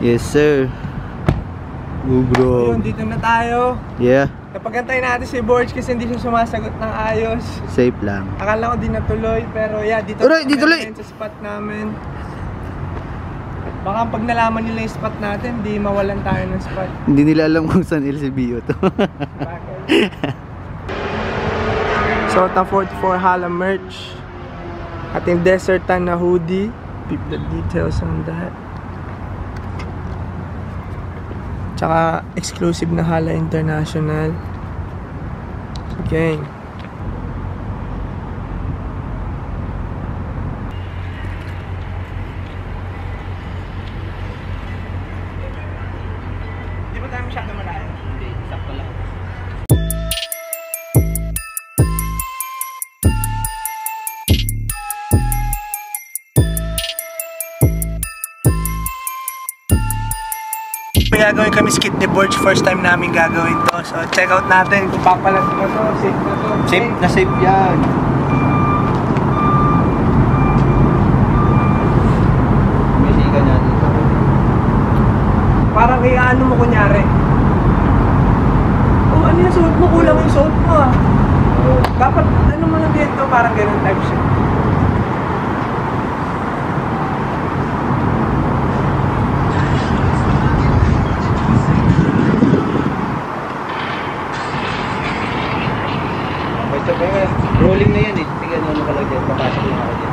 Yes, sir. Oh, bro. Ayun, dito na tayo. Yeah. Napagantay natin si Borge kasi hindi siya sumasagot ng ayos. Safe lang. Akala ko di natuloy, pero yeah, dito Alright, dito ulit sa spot namin. Baka pag nalaman nila yung spot natin, di mawalan tayo ng spot. Hindi nila alam kung saan LCBO to. So, ang 44 Hala merch. Ating Desert Tan na hoodie. Peep the details on that. Tsaka exclusive na Hala International. Okay. Di ba tayo masyado malayo? Hindi, sakto lang. May gagawin kami skit ni Borge, first time namin gagawin to. So check out natin kung papalag ba to, safe na to. Safe na safe yan. Mesiga natin. Parang kaya ano mo kunyari. Oh, ano yung suot mo? Kulang yung suot mo ah. Dapat ano mo lang dito, parang ganun type siya. Rolling na yan eh. Sige, ano ka lang dyan. Papasok lang ako dyan.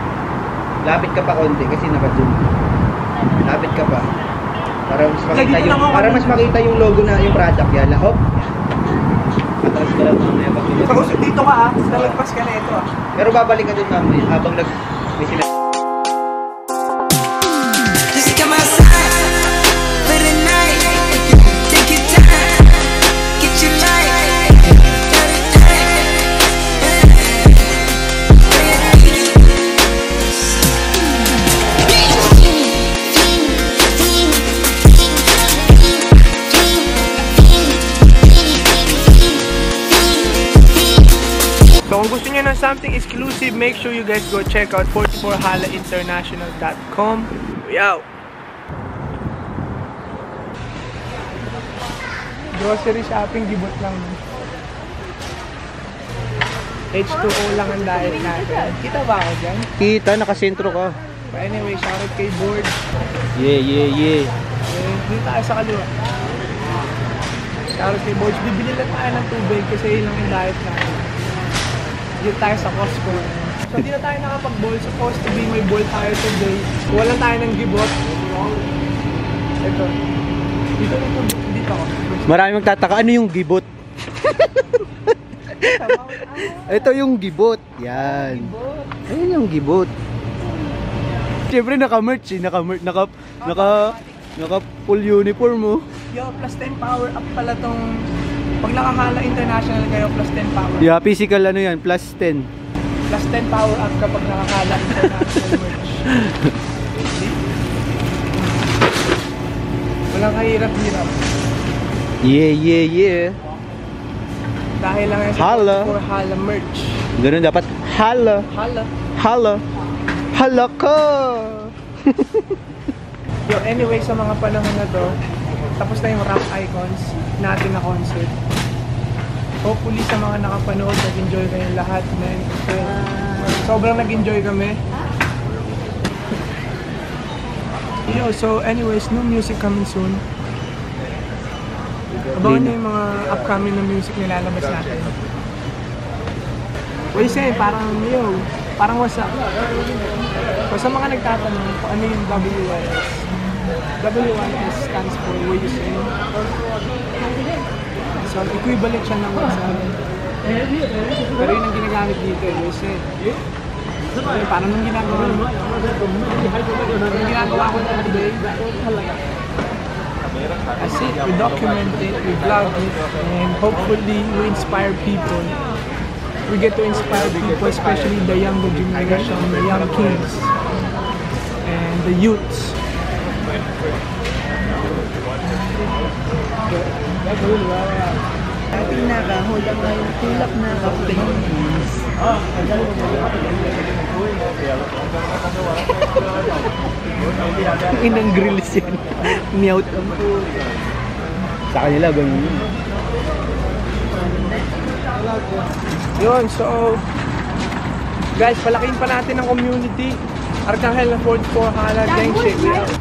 Lapit ka pa konti kasi naka-zoom. Lapit ka pa. Para mas makita yung logo na yung product. Yan. Hop. Atras ka lang mamaya. So, dito ka ah. Nalagpas ka na ito ah. Pero babalik ka dun mamaya. Habang may sinabi. So kung gusto niyo ng something exclusive, make sure you guys go check out 44halainternational.com. Yo! Grocery shopping, gibot lang. H2O lang ang diet natin. Kita ba ako dyan? Kita, nakasentro ka. But anyway, shoutout kay Borge. Yeah. Dito tayo sa kaliwa. Shoutout kay Borge. Bibili lang tayo ng tubig kasi yun lang yung diet natin. Dito tayo sa Costco. So hindi na tayo nakapag-bowl. Supposed to be may bowl tayo today. Wala tayo ng gibot. Ito. Dito ako. Marami magtataka, ano yung gibot? Ito yung gibot. Yan. Ayun yung gibot. Siyempre naka-merch eh. Naka full uniform mo. Yo, plus 10 power up pala tong... Pag nakahala international kayo, plus 10 power. Yeah, physical ano yan, plus 10. Plus 10 power up kapag nakahala international merch. Walang kahirap-hirap. Yeah. Dahil lang yan sa Hala. for Hala merch. Ganun dapat. Hala ka. Yo, anyway, sa mga panahon na to, tapos na yung Rock Icons natin na concert. Hopefully sa mga nakapanood, nag-enjoy kayong lahat, man. Sobrang nag-enjoy kami. Yo, so anyways, new music coming soon. Abangan nyo yung mga upcoming na music nilalabas natin. What you say? Parang what's up? So sa mga nagtatanong kung ano yung WYS. WYS stands for What You Say. So equivalent siya ng what's up. Pero yun ang ginagamit dito, What You Say. Parang nung ginagawa ko na today, I sit, we document it, we vlog it, and hopefully we inspire people. We get to inspire people, especially the younger generation, the young kids, and the youths. Ating naka, hold up na yung tulak na ka-Philippines. Inang grills yan. Meowt. Sa kanila, ganyan yun. Yun, so guys, palakihin pa natin ang community. Arcangel na 44 Hala Gangship.